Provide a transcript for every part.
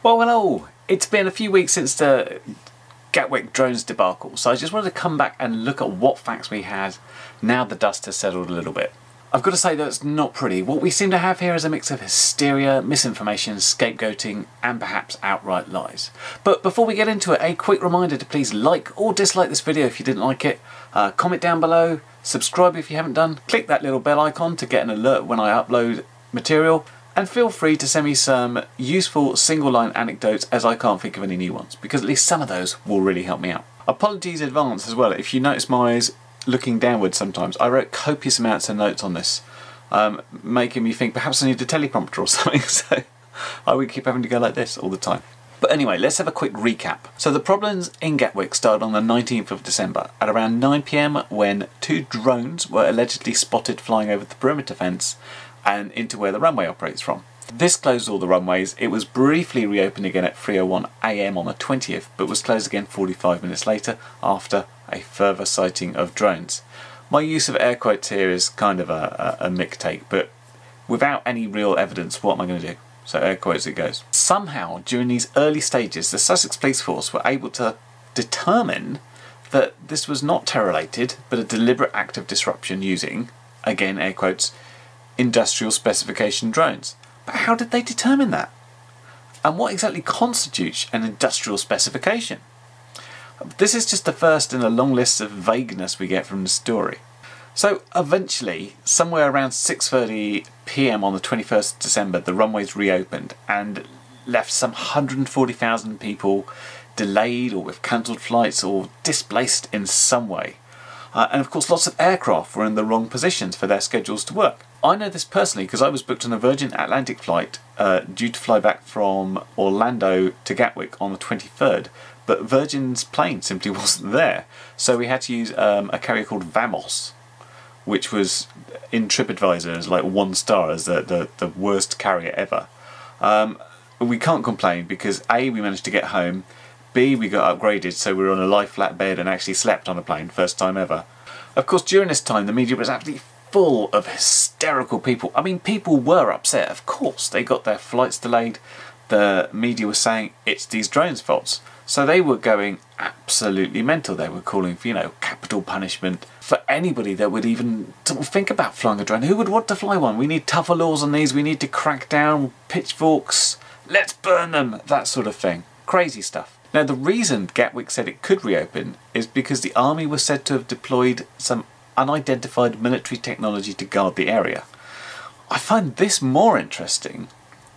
Well, hello! It's been a few weeks since the Gatwick Drones debacle, so I just wanted to come back and look at what facts we had now the dust has settled a little bit. I've got to say that it's not pretty. What we seem to have here is a mix of hysteria, misinformation, scapegoating, and perhaps outright lies. But before we get into it, a quick reminder to please like or dislike this video if you didn't like it, comment down below, subscribe if you haven't done, click that little bell icon to get an alert when I upload material, and feel free to send me some useful single-line anecdotes, as I can't think of any new ones, because at least some of those will really help me out. Apologies in advance as well. If you notice my eyes looking downwards sometimes, I wrote copious amounts of notes on this, making me think perhaps I need a teleprompter or something, so I would keep having to go like this all the time. But anyway, let's have a quick recap. So the problems in Gatwick started on the 19th of December at around 9 PM when 2 drones were allegedly spotted flying over the perimeter fence and into where the runway operates from. This closed all the runways. It was briefly reopened again at 3:01 AM on the 20th, but was closed again 45 minutes later after a further sighting of drones. My use of air quotes here is kind of a mick take, but without any real evidence, what am I going to do? So air quotes it goes. Somehow, during these early stages, the Sussex Police Force were able to determine that this was not terror-related, but a deliberate act of disruption using, again air quotes, industrial specification drones. But how did they determine that? And what exactly constitutes an industrial specification? This is just the first in a long list of vagueness we get from the story. So eventually, somewhere around 6:30 PM on the 21st of December, the runways reopened and left some 140,000 people delayed or with cancelled flights or displaced in some way. And of course lots of aircraft were in the wrong positions for their schedules to work. I know this personally because I was booked on a Virgin Atlantic flight due to fly back from Orlando to Gatwick on the 23rd, but Virgin's plane simply wasn't there, so we had to use a carrier called Vamos, which was in TripAdvisor as like 1 star as the worst carrier ever. We can't complain because A, we managed to get home, B, we got upgraded so we were on a lie flat bed and actually slept on a plane, first time ever. Of course during this time the media was absolutely full of hysterical people. I mean, people were upset, of course. They got their flights delayed. The media was saying it's these drones' faults. So they were going absolutely mental. They were calling for, you know, capital punishment for anybody that would even sort of think about flying a drone. Who would want to fly one? We need tougher laws on these. We need to crack down, pitchforks, let's burn them, that sort of thing. Crazy stuff. Now the reason Gatwick said it could reopen is because the army was said to have deployed some unidentified military technology to guard the area. I find this more interesting,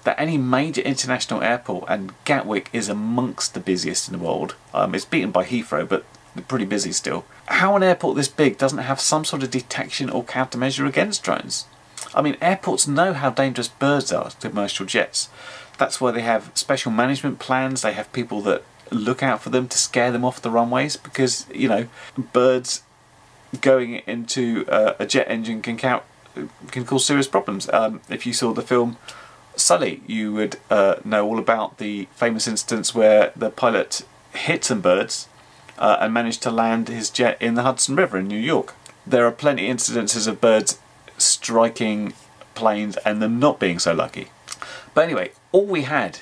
that any major international airport, and Gatwick is amongst the busiest in the world, it's beaten by Heathrow but they're pretty busy still. How an airport this big doesn't have some sort of detection or countermeasure against drones? I mean, airports know how dangerous birds are to commercial jets. That's why they have special management plans. They have people that look out for them to scare them off the runways, because, you know, birds going into a jet engine can cause serious problems. If you saw the film Sully, you would know all about the famous instance where the pilot hit some birds and managed to land his jet in the Hudson River in New York. There are plenty of incidences of birds striking planes and them not being so lucky. But anyway, all we had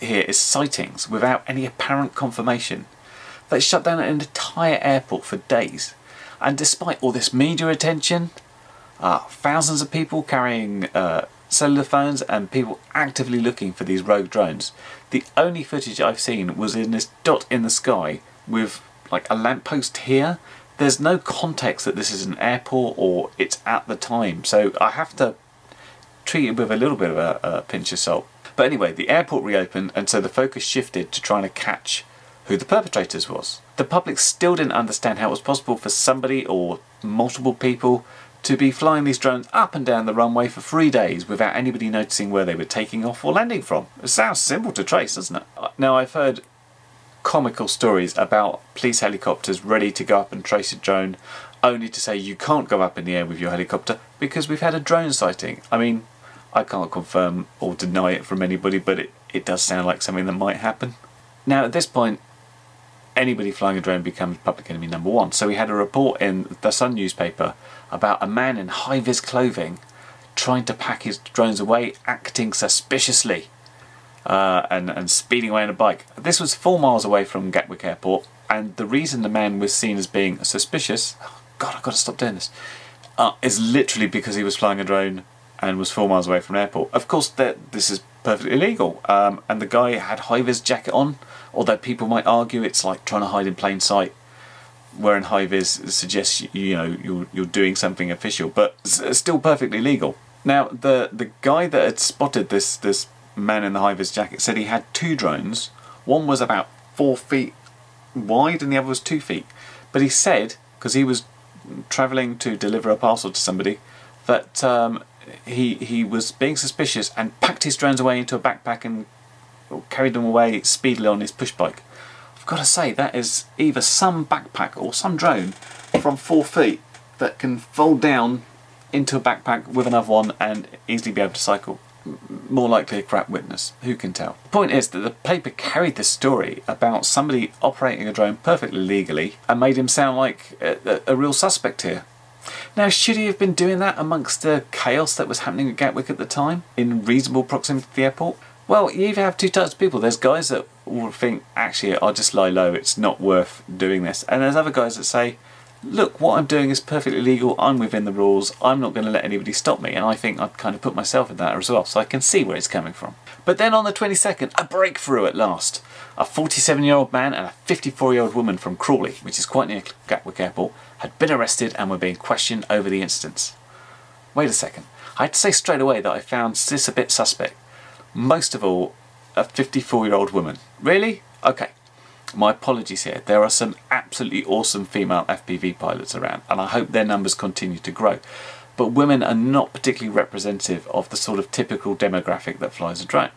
here is sightings without any apparent confirmation. They shut down an entire airport for days. And despite all this media attention, thousands of people carrying cellular phones and people actively looking for these rogue drones, the only footage I've seen was in this dot in the sky with like a lamppost here. There's no context that this is an airport or it's at the time, so I have to treat it with a little bit of a pinch of salt. But anyway, the airport reopened and so the focus shifted to trying to catch who the perpetrators was. The public still didn't understand how it was possible for somebody or multiple people to be flying these drones up and down the runway for 3 days without anybody noticing where they were taking off or landing from. It sounds simple to trace, doesn't it? Now, I've heard comical stories about police helicopters ready to go up and trace a drone, only to say you can't go up in the air with your helicopter because we've had a drone sighting. I mean, I can't confirm or deny it from anybody, but it does sound like something that might happen. Now at this point, anybody flying a drone becomes public enemy number 1. So we had a report in the Sun newspaper about a man in high-vis clothing trying to pack his drones away, acting suspiciously. and speeding away on a bike. This was 4 miles away from Gatwick Airport, and the reason the man was seen as being suspicious, oh God, I've got to stop doing this, is literally because he was flying a drone and was 4 miles away from an airport. Of course, this is perfectly illegal, and the guy had high-vis jacket on, although people might argue it's like trying to hide in plain sight. Wearing high-vis suggests you're doing something official, but it's still perfectly legal. Now, the guy that had spotted this man in the high-vis jacket said he had 2 drones. One was about 4 feet wide and the other was 2 feet. But he said, because he was travelling to deliver a parcel to somebody, that he was being suspicious and packed his drones away into a backpack and carried them away speedily on his push bike. I've got to say, that is either some backpack or some drone from 4 feet that can fold down into a backpack with another one and easily be able to cycle. More likely a crap witness, who can tell? The point is that the paper carried this story about somebody operating a drone perfectly legally and made him sound like a real suspect here. Now, should he have been doing that amongst the chaos that was happening at Gatwick at the time, in reasonable proximity to the airport? Well, you either have 2 types of people. There's guys that will think, actually, I'll just lie low, it's not worth doing this. And there's other guys that say, look, what I'm doing is perfectly legal, I'm within the rules, I'm not going to let anybody stop me. And I think I'd kind of put myself in that as well, so I can see where it's coming from. But then on the 22nd, a breakthrough at last. A 47-year-old man and a 54-year-old woman from Crawley, which is quite near Gatwick Airport, had been arrested and were being questioned over the incidents. Wait a second. I had to say straight away that I found this a bit suspect. Most of all, a 54-year-old woman. Really? Okay. My apologies here. There are some absolutely awesome female FPV pilots around, and I hope their numbers continue to grow. But women are not particularly representative of the sort of typical demographic that flies a drone.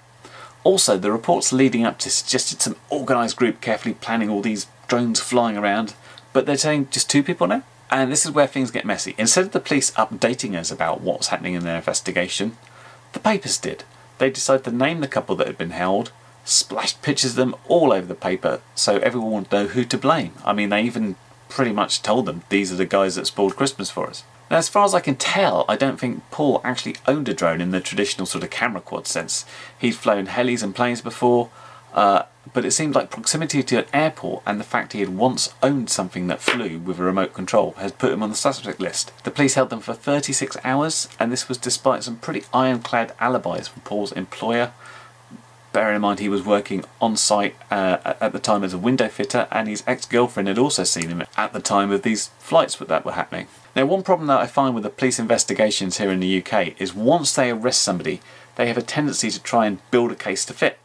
Also, the reports leading up to suggested some organised group carefully planning all these drones flying around, but they're saying just 2 people now? And this is where things get messy. Instead of the police updating us about what's happening in their investigation, the papers did. They decided to name the couple that had been held, splashed pictures of them all over the paper so everyone would know who to blame. I mean, they even pretty much told them these are the guys that spoiled Christmas for us. Now, as far as I can tell, I don't think Paul actually owned a drone in the traditional sort of camera quad sense. He'd flown helis and planes before, but it seemed like proximity to an airport and the fact he had once owned something that flew with a remote control has put him on the suspect list. The police held them for 36 hours, and this was despite some pretty ironclad alibis from Paul's employer. Bearing in mind he was working on site at the time as a window fitter, and his ex-girlfriend had also seen him at the time of these flights that were happening. Now, one problem that I find with the police investigations here in the UK is once they arrest somebody, they have a tendency to try and build a case to fit.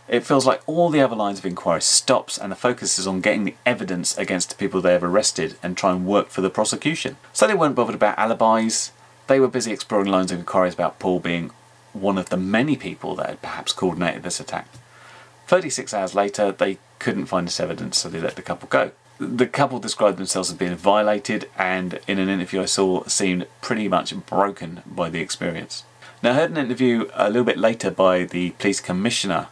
It feels like all the other lines of inquiry stops and the focus is on getting the evidence against the people they have arrested and try and work for the prosecution. So they weren't bothered about alibis, they were busy exploring lines of inquiries about Paul being one of the many people that had perhaps coordinated this attack. 36 hours later, they couldn't find this evidence, so they let the couple go. The couple described themselves as being violated, and in an interview I saw, seemed pretty much broken by the experience. Now, I heard an interview a little bit later by the police commissioner,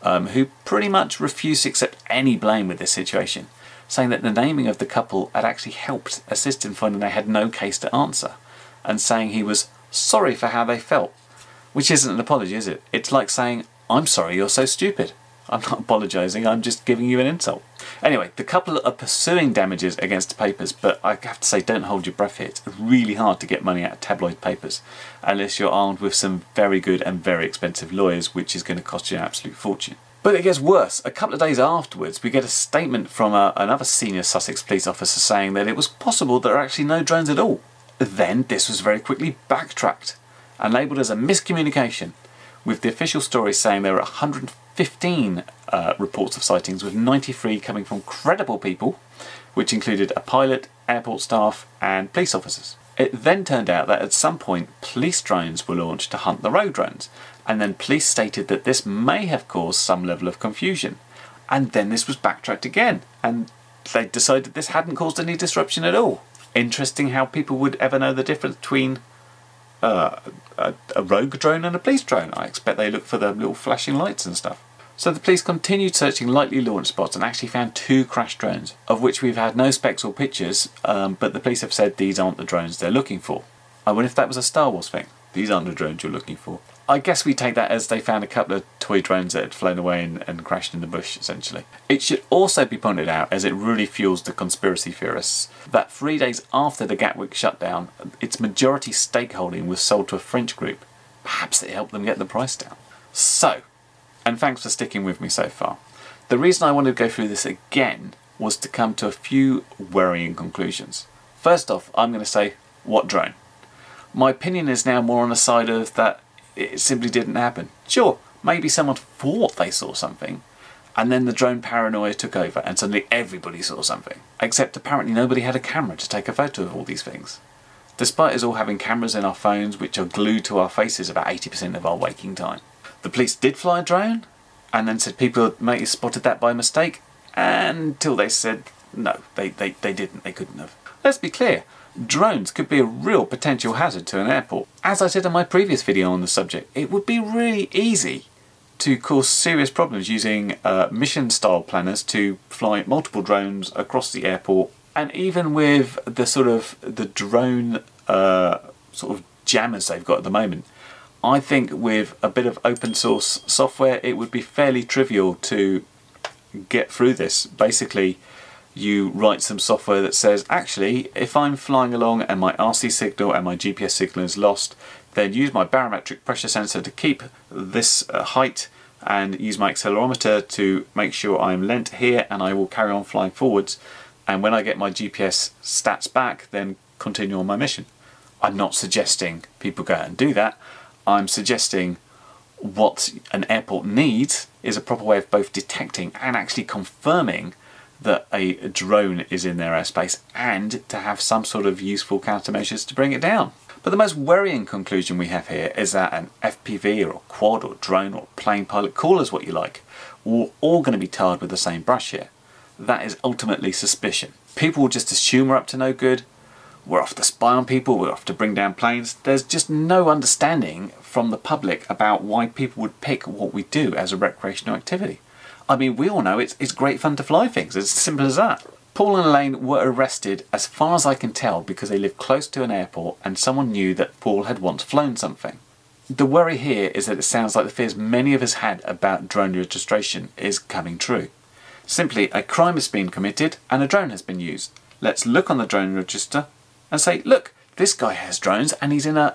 who pretty much refused to accept any blame with this situation, saying that the naming of the couple had actually helped assist in finding they had no case to answer, and saying he was sorry for how they felt. Which isn't an apology, is it? It's like saying, I'm sorry you're so stupid. I'm not apologising, I'm just giving you an insult. Anyway, the couple are pursuing damages against the papers, but I have to say, don't hold your breath here. It's really hard to get money out of tabloid papers, unless you're armed with some very good and very expensive lawyers, which is going to cost you an absolute fortune. But it gets worse. A couple of days afterwards, we get a statement from another senior Sussex police officer saying that it was possible there are actually no drones at all. Then this was very quickly backtracked and labelled as a miscommunication, with the official story saying there were 115 reports of sightings, with 93 coming from credible people, which included a pilot, airport staff and police officers. It then turned out that at some point police drones were launched to hunt the road drones, and then police stated that this may have caused some level of confusion. And then this was backtracked again, and they decided this hadn't caused any disruption at all. Interesting how people would ever know the difference between a rogue drone and a police drone. I expect they look for the little flashing lights and stuff. So the police continued searching lightly launched spots and actually found 2 crashed drones, of which we've had no specs or pictures, but the police have said these aren't the drones they're looking for. I wonder if that was a Star Wars thing. these aren't the drones you're looking for. I guess we take that as they found a couple of toy drones that had flown away and crashed in the bush, essentially. It should also be pointed out, as it really fuels the conspiracy theorists, that 3 days after the Gatwick shutdown, its majority stakeholding was sold to a French group. Perhaps it helped them get the price down. So, and thanks for sticking with me so far. The reason I wanted to go through this again was to come to a few worrying conclusions. First off, I'm going to say, what drone? My opinion is now more on the side of that it simply didn't happen. Sure, maybe someone thought they saw something, and then the drone paranoia took over and suddenly everybody saw something. Except apparently nobody had a camera to take a photo of all these things. Despite us all having cameras in our phones which are glued to our faces about 80% of our waking time. The police did fly a drone, and then said people may have spotted that by mistake, until they said no, they didn't, they couldn't have. Let's be clear, drones could be a real potential hazard to an airport. As I said in my previous video on the subject, it would be really easy to cause serious problems using mission style planners to fly multiple drones across the airport, and even with the sort of the drone sort of jammers they've got at the moment, I think with a bit of open source software it would be fairly trivial to get through this. Basically, you write some software that says, actually, if I'm flying along and my RC signal and my GPS signal is lost, then use my barometric pressure sensor to keep this height and use my accelerometer to make sure I'm lent here, and I will carry on flying forwards, and when I get my GPS stats back, then continue on my mission. I'm not suggesting people go out and do that. I'm suggesting what an airport needs is a proper way of both detecting and actually confirming that a drone is in their airspace, and to have some sort of useful countermeasures to bring it down. But the most worrying conclusion we have here is that an FPV or a quad or drone or plane pilot, call us what you like, we're all going to be tarred with the same brush here. That is ultimately suspicion. People will just assume we're up to no good, we're off to spy on people, we're off to bring down planes. There's just no understanding from the public about why people would pick what we do as a recreational activity. I mean, we all know it's great fun to fly things, it's as simple as that. Paul and Elaine were arrested, as far as I can tell, because they live close to an airport and someone knew that Paul had once flown something. The worry here is that it sounds like the fears many of us had about drone registration is coming true. Simply, a crime has been committed and a drone has been used. Let's look on the drone register and say, look, this guy has drones and he's in a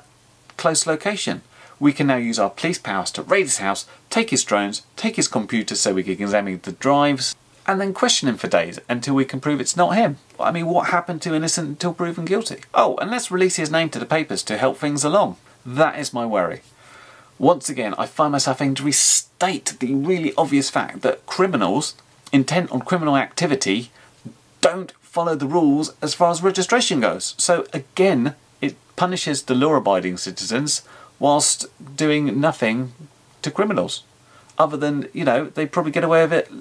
close location. We can now use our police powers to raid his house, take his drones, take his computer so we can examine the drives, and then question him for days until we can prove it's not him. I mean, what happened to innocent until proven guilty? Oh, and let's release his name to the papers to help things along. That is my worry. Once again, I find myself having to restate the really obvious fact that criminals intent on criminal activity don't follow the rules as far as registration goes. So again, it punishes the law-abiding citizens whilst doing nothing to criminals. Other than, you know, they probably get away with it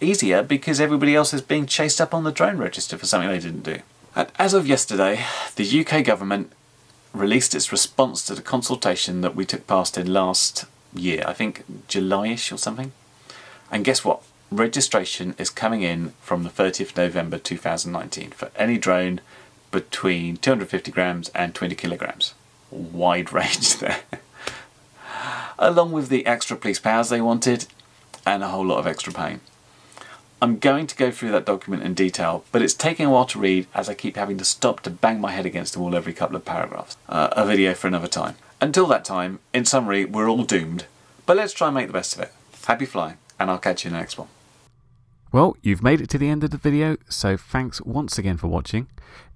easier because everybody else is being chased up on the drone register for something they didn't do. And as of yesterday, the UK government released its response to the consultation that we took part in last year, I think July-ish or something. And guess what? Registration is coming in from the 30th of November 2019 for any drone between 250 grams and 20 kilograms. Wide range there. Along with the extra police powers they wanted and a whole lot of extra pain. I'm going to go through that document in detail, but it's taking a while to read as I keep having to stop to bang my head against the wall every couple of paragraphs. A video for another time. Until that time, in summary, we're all doomed, but let's try and make the best of it. Happy flying, and I'll catch you in the next one. Well, you've made it to the end of the video, so thanks once again for watching.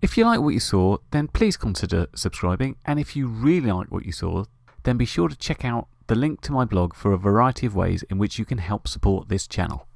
If you like what you saw, then please consider subscribing, and if you really like what you saw, then be sure to check out the link to my blog for a variety of ways in which you can help support this channel.